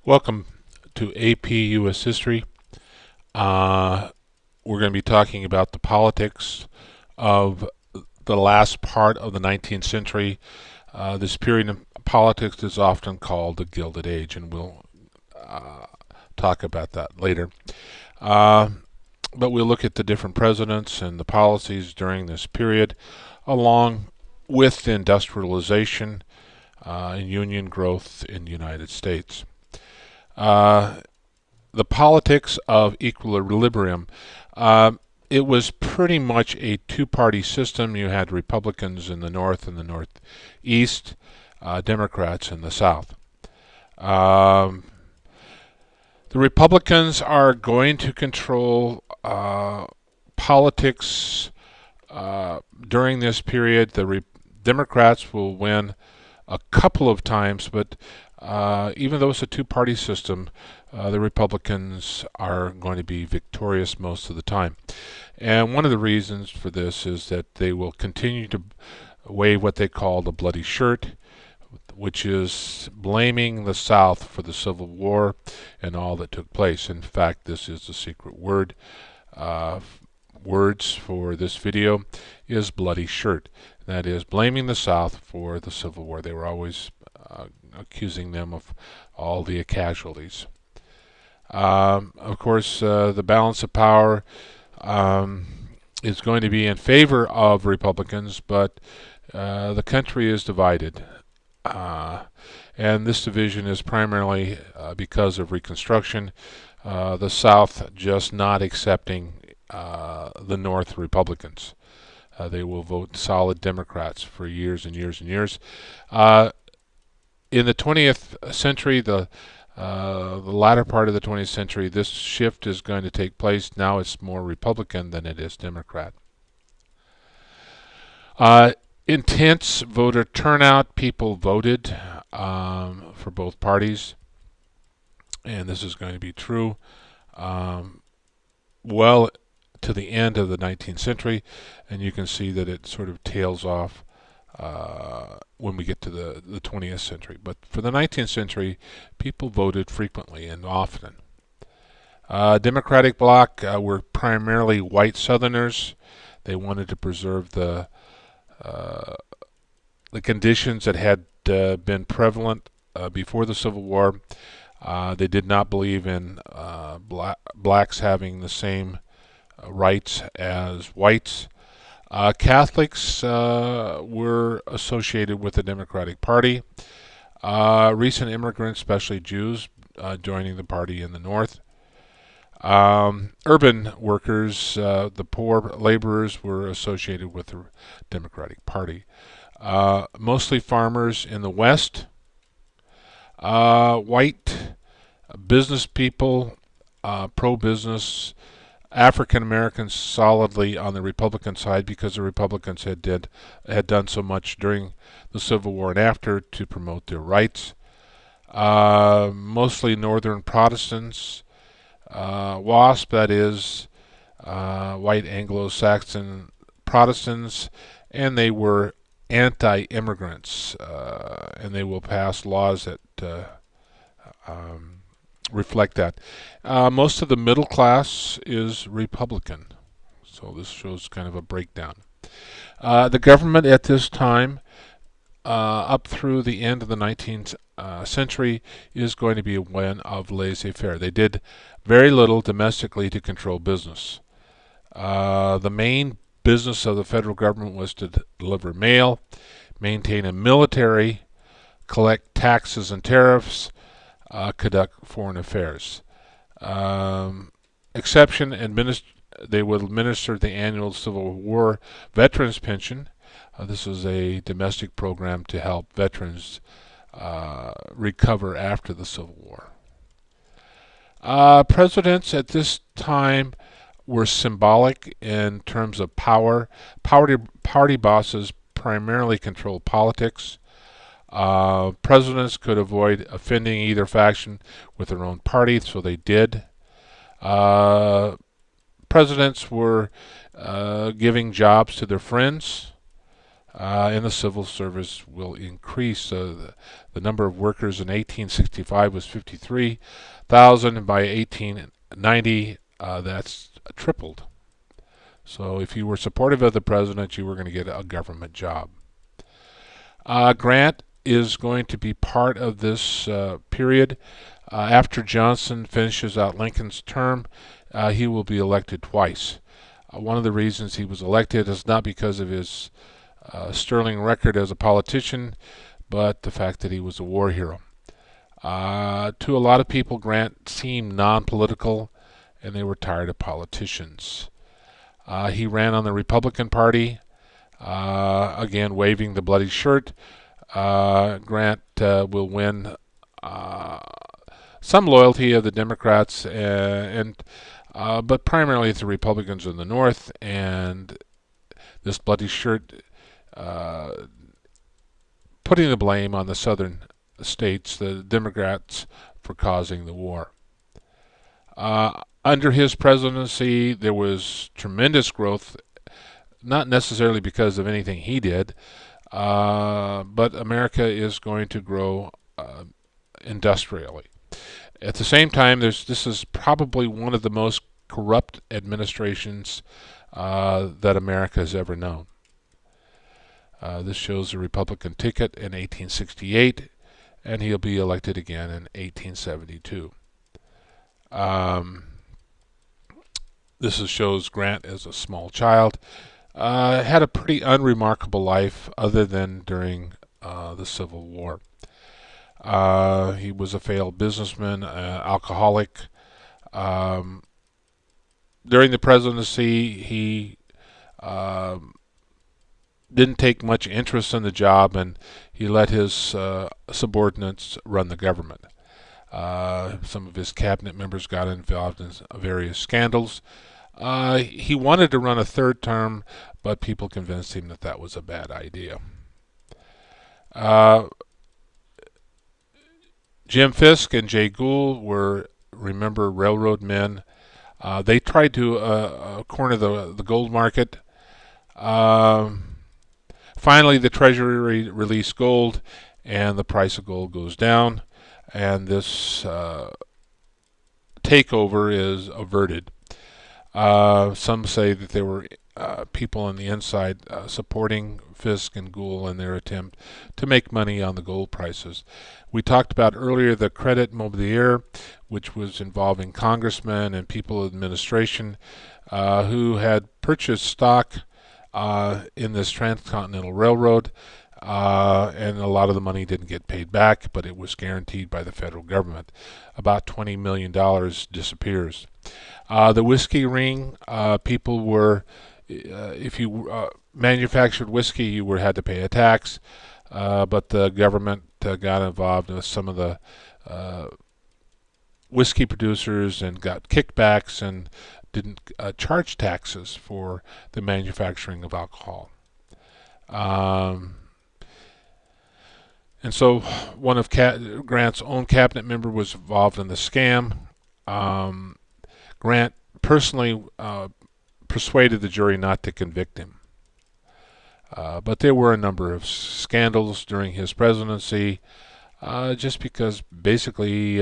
Welcome to AP US History. We're going to be talking about the politics of the last part of the 19th century. This period of politics is often called the Gilded Age, and we'll uh, talk about that later. Uh, but we'll look at the different presidents and the policies during this period, along with the industrialization and union growth in the United States. Uh, the politics of equilibrium. Uh, it was pretty much a two-party system. You had Republicans in the North and the Northeast, Democrats in the South. Um, the Republicans are going to control politics during this period. The Democrats will win a couple of times, but even though it's a two-party system, the Republicans are going to be victorious most of the time. And one of the reasons for this is that they will continue to wave what they call the bloody shirt, which is blaming the South for the Civil War and all that took place. In fact, this is the secret word. Uh, Words for this video is bloody shirt. That is blaming the South for the Civil War. They were always accusing them of all the casualties. Of course, the balance of power um, is going to be in favor of Republicans, but the country is divided. And this division is primarily because of Reconstruction, the South just not accepting the North Republicans. They will vote solid Democrats for years and years and years. In the 20th century, the latter part of the 20th century, this shift is going to take place. Now it's more Republican than it is Democrat. Intense voter turnout. People voted for both parties, and this is going to be true well to the end of the 19th century, and you can see that it sort of tails off when we get to the 20th century. But for the 19th century, people voted frequently and often. Democratic bloc were primarily white Southerners. They wanted to preserve the conditions that had been prevalent before the Civil War. They did not believe in blacks having the same rights as whites. Catholics were associated with the Democratic Party. Recent immigrants, especially Jews, joining the party in the North. Urban workers, the poor laborers, were associated with the Democratic Party. Mostly farmers in the West. White business people, pro-business. African Americans solidly on the Republican side because the Republicans had done so much during the Civil War and after to promote their rights. Mostly Northern Protestants, WASP, that is, white Anglo-Saxon Protestants, and they were anti-immigrants, and they will pass laws that reflect that. Most of the middle class is Republican, so this shows kind of a breakdown. The government at this time, up through the end of the 19th century, is going to be one of laissez-faire. They did very little domestically to control business. The main business of the federal government was to deliver mail, maintain a military, collect taxes and tariffs, conduct foreign affairs. Exception, they would administer the annual Civil War Veterans Pension. This is a domestic program to help veterans recover after the Civil War. Presidents at this time were symbolic in terms of power. Party bosses primarily controlled politics. Presidents could avoid offending either faction with their own party, so they did. Presidents were giving jobs to their friends. and the civil service will increase. The number of workers in 1865 was 53,000, and by 1890, that's tripled. So if you were supportive of the president, you were going to get a government job. Grant is going to be part of this period. After Johnson finishes out Lincoln's term, he will be elected twice. One of the reasons he was elected is not because of his sterling record as a politician, but the fact that he was a war hero. To a lot of people, Grant seemed non-political, and they were tired of politicians. He ran on the Republican Party, again waving the bloody shirt. Grant will win some loyalty of the Democrats, but primarily it's the Republicans in the North, and this bloody shirt putting the blame on the southern states, the Democrats, for causing the war. Under his presidency, there was tremendous growth, not necessarily because of anything he did, but America is going to grow industrially. At the same time, this is probably one of the most corrupt administrations that America has ever known. This shows the Republican ticket in 1868, and he'll be elected again in 1872. This shows Grant as a small child. Had a pretty unremarkable life other than during the Civil War. He was a failed businessman, alcoholic. During the presidency, he didn't take much interest in the job, and he let his subordinates run the government. Some of his cabinet members got involved in various scandals. He wanted to run a third term, but people convinced him that that was a bad idea. Jim Fisk and Jay Gould were, remember, railroad men. They tried to corner the gold market. Finally, the Treasury released gold, and the price of gold goes down, and this takeover is averted. Some say that there were people on the inside supporting Fisk and Gould in their attempt to make money on the gold prices. We talked about earlier the Credit Mobilier, which was involving congressmen and people in administration who had purchased stock in this transcontinental railroad, and a lot of the money didn't get paid back, but it was guaranteed by the federal government. About $20 million disappears. The whiskey ring, people were, if you manufactured whiskey, you had to pay a tax, but the government got involved with some of the whiskey producers and got kickbacks and didn't charge taxes for the manufacturing of alcohol. And so one of Grant's own cabinet member was involved in the scam. Grant personally persuaded the jury not to convict him. But there were a number of scandals during his presidency, just because basically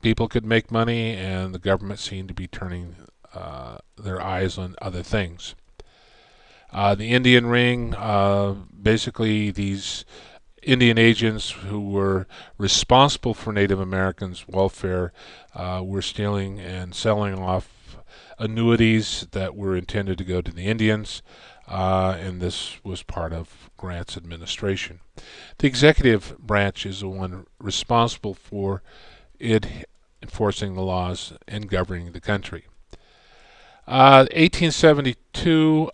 people could make money and the government seemed to be turning their eyes on other things. The Indian Ring, basically these Indian agents who were responsible for Native Americans' welfare were stealing and selling off annuities that were intended to go to the Indians, and this was part of Grant's administration. The executive branch is the one responsible for enforcing the laws and governing the country. 1872,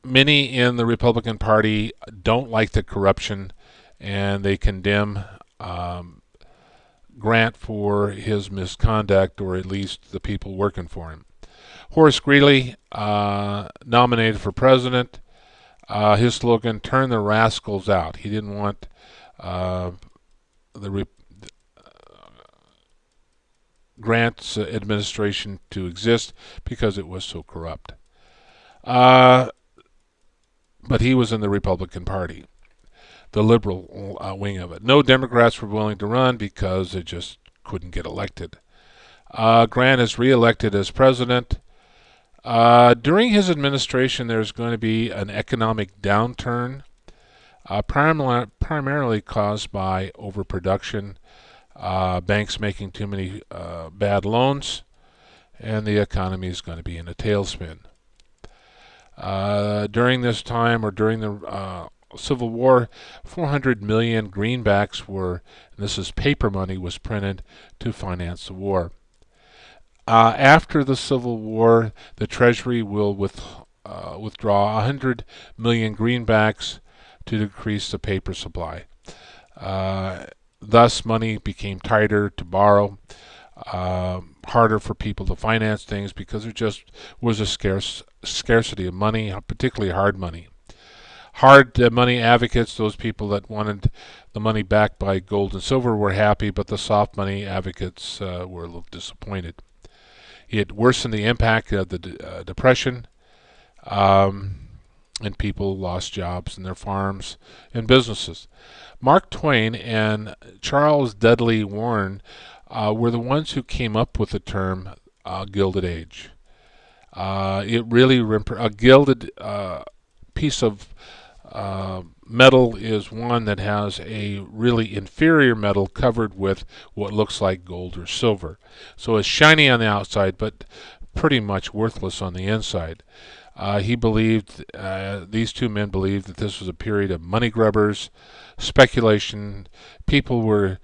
many in the Republican Party don't like the corruption, and they condemn Grant for his misconduct, or at least the people working for him. Horace Greeley, nominated for president, his slogan, "Turn the rascals out." He didn't want Grant's administration to exist because it was so corrupt. Uh, but he was in the Republican Party, the liberal wing of it. No Democrats were willing to run because they just couldn't get elected. Grant is reelected as president. During his administration, there's going to be an economic downturn, primarily caused by overproduction, banks making too many bad loans, and the economy is going to be in a tailspin. During this time, or during the Civil War, 400 million greenbacks were, and this is paper money, was printed to finance the war. After the Civil War, the Treasury will withdraw 100 million greenbacks to decrease the paper supply. Thus, money became tighter to borrow, harder for people to finance things because there just was a scarcity of money, particularly hard money. Hard money advocates, those people that wanted the money backed by gold and silver, were happy, but the soft money advocates were a little disappointed. It worsened the impact of the Depression, and people lost jobs in their farms and businesses. Mark Twain and Charles Dudley Warren were the ones who came up with the term Gilded Age. It really a gilded piece of metal is one that has a really inferior metal covered with what looks like gold or silver. So it's shiny on the outside, but pretty much worthless on the inside. He believed, these two men believed that this was a period of money grubbers, speculation. People were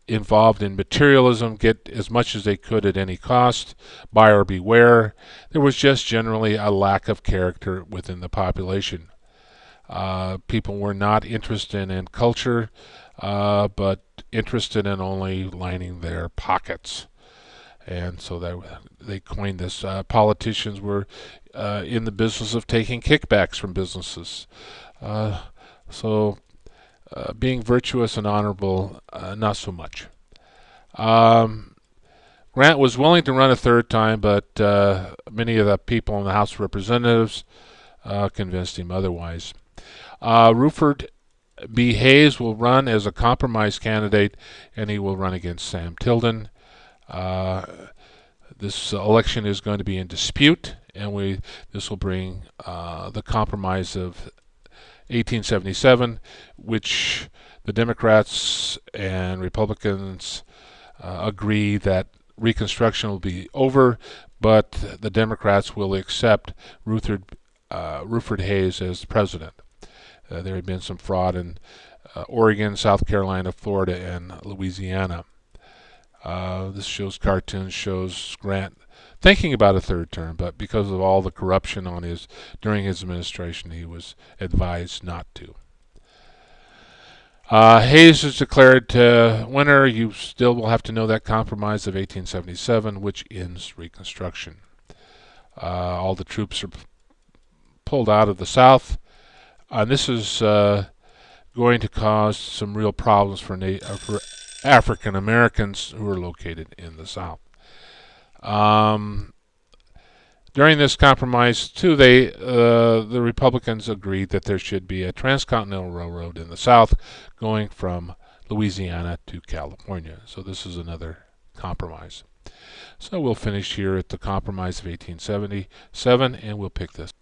involved in materialism, get as much as they could at any cost, buyer beware. There was just generally a lack of character within the population. People were not interested in culture, but interested in only lining their pockets. And so they coined this. Politicians were in the business of taking kickbacks from businesses. So being virtuous and honorable, not so much. Grant was willing to run a third time, but many of the people in the House of Representatives convinced him otherwise. Rutherford B. Hayes will run as a compromise candidate, and he will run against Sam Tilden. This election is going to be in dispute, and this will bring the compromise of 1877, which the Democrats and Republicans agree that Reconstruction will be over, but the Democrats will accept Rutherford Hayes as president. There had been some fraud in Oregon, South Carolina, Florida, and Louisiana. This shows Grant thinking about a third term, but because of all the corruption during his administration, he was advised not to. Hayes is declared winner. You still will have to know that compromise of 1877, which ends Reconstruction. All the troops are pulled out of the South. This is going to cause some real problems for African Americans who are located in the South. During this compromise, too, the Republicans agreed that there should be a transcontinental railroad in the South going from Louisiana to California. So this is another compromise. So we'll finish here at the compromise of 1877, and we'll pick this.